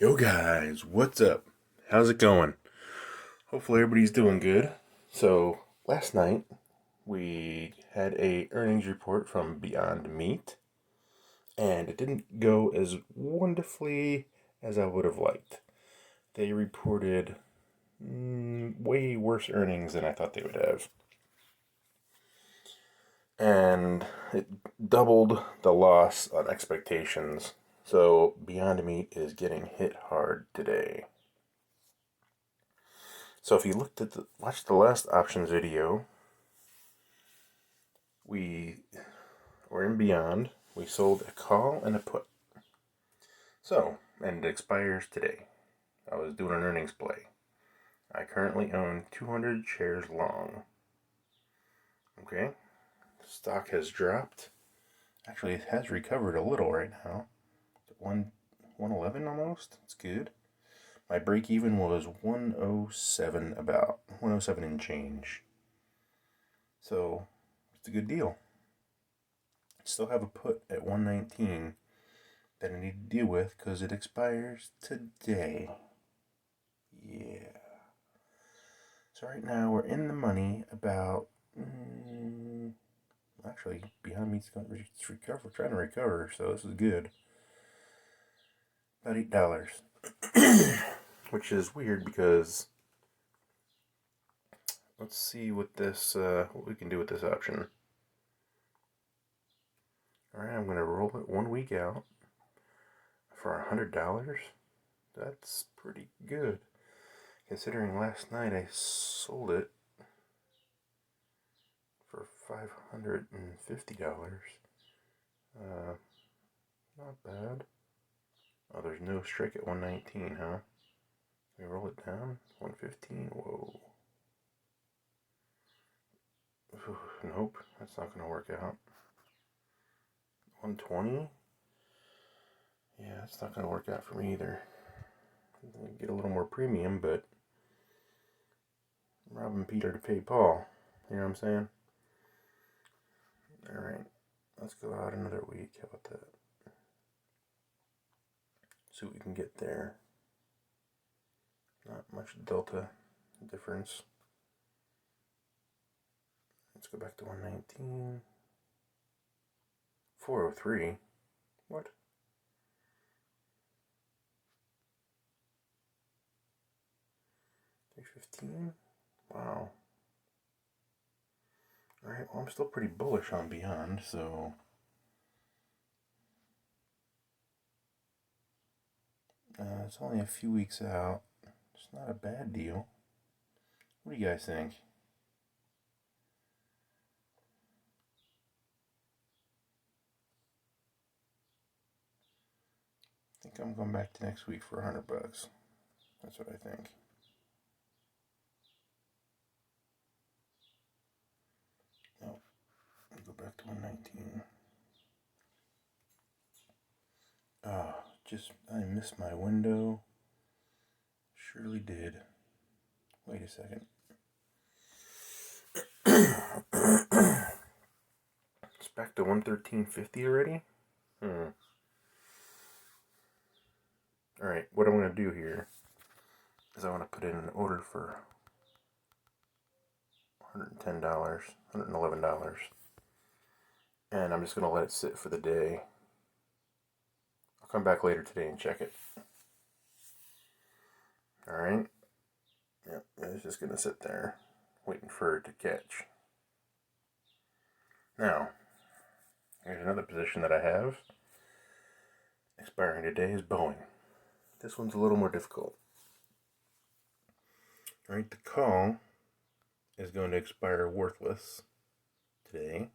Yo guys, what's up? How's it going? Hopefully everybody's doing good. So, last night we had a earnings report from Beyond Meat, and it didn't go as wonderfully as I would have liked. They reported way worse earnings than I thought they would have. And it doubled the loss on expectations. So, Beyond Meat is getting hit hard today. So if you watched the last options video, we were in Beyond. We sold a call and a put. And it expires today. I was doing an earnings play. I currently own 200 shares long. Okay, stock has dropped. Actually, it has recovered a little right now. 111 almost. It's good. My break even was 107 about 107 and change. So it's a good deal. Still have a put at 119 that I need to deal with because it expires today. Yeah. So right now we're in the money about. Actually, Beyond Meat's trying to recover, so this is good. About $8, which is weird because let's see what we can do with this option. All right, I'm gonna roll it 1 week out for $100. That's pretty good, considering last night I sold it for $550. Not bad. Oh, there's no strike at 119, huh? We roll it down. 115. Whoa. Nope, that's not gonna work out. 120. Yeah, that's not gonna work out for me either. Get a little more premium, but robbing Peter to pay Paul. You know what I'm saying? All right, let's go out another week. How about that? See what we can get there. Not much delta difference. Let's go back to 119. 403. What? 315? Wow. Alright, well, I'm still pretty bullish on Beyond, so. It's only a few weeks out. It's not a bad deal. What do you guys think? I think I'm going back to next week for $100. That's what I think. No, I'll go back to 119. I missed my window. Surely did. Wait a second. It's back to 113.50 already? Alright, what I'm going to do here is I want to put in an order for $110, $111. And I'm just going to let it sit for the day. I'll come back later today and check it. Alright. Yep, it's just going to sit there, waiting for it to catch. Now, here's another position that I have. Expiring today is Boeing. This one's a little more difficult. Alright, the call is going to expire worthless today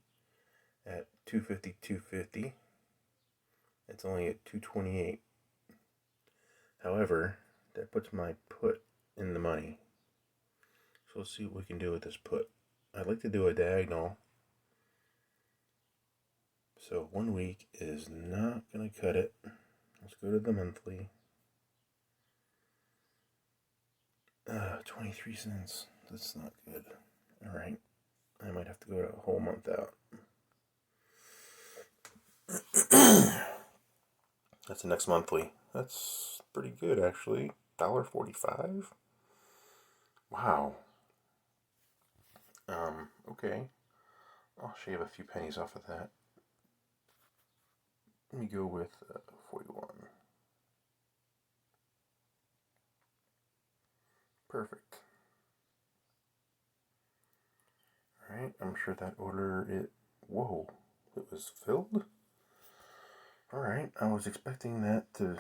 at 250. It's only at 228. However, that puts my put in the money. So let's see what we can do with this put. I'd like to do a diagonal. So 1 week is not going to cut it. Let's go to the monthly. 23 cents. That's not good. Alright. I might have to go a whole month out. That's the next monthly. That's pretty good actually. $1.45. Wow. Okay. I'll shave a few pennies off of that. Let me go with 41. Perfect. Alright, I'm sure that order, whoa, it was filled? Alright, I was expecting that to,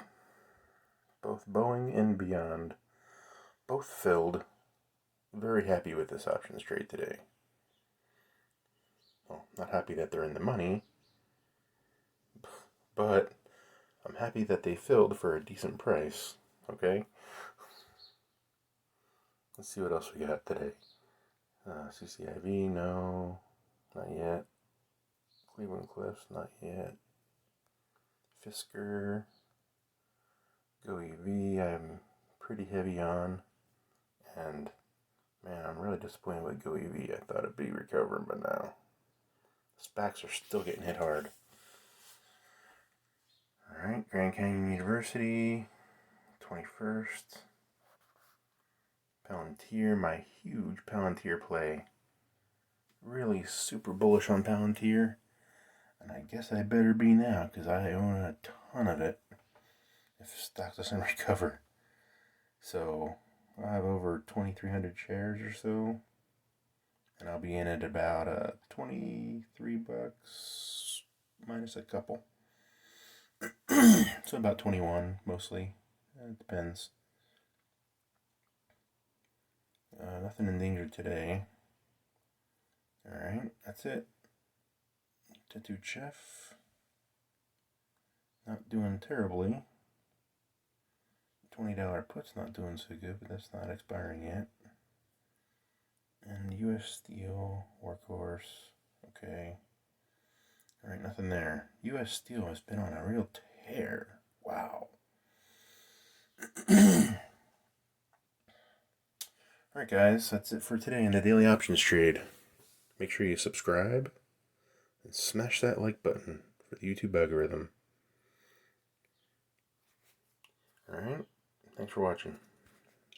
both Boeing and Beyond, both filled. Very happy with this options trade today. Well, not happy that they're in the money, but I'm happy that they filled for a decent price, okay? Let's see what else we got today. CCIV, no, not yet. Cleveland Cliffs, not yet. Fisker, GoEV, I'm pretty heavy on. And, man, I'm really disappointed with GoEV. I thought it'd be recovering, but now. SPACs are still getting hit hard. Alright, Grand Canyon University, 21st. Palantir, my huge Palantir play. Really super bullish on Palantir. And I guess I better be now, because I own a ton of it if stock doesn't recover. So, I have over 2,300 shares or so. And I'll be in at about 23 bucks minus a couple. So about 21 mostly. It depends. Nothing endangered today. Alright, that's it. Tattooed Chef. Not doing terribly. $20 put's not doing so good, but that's not expiring yet. And US Steel, Workhorse. Okay. Alright, nothing there. US Steel has been on a real tear. Wow. Alright guys, that's it for today in the Daily Options Trade. Make sure you subscribe and smash that like button for the YouTube algorithm. Alright, thanks for watching.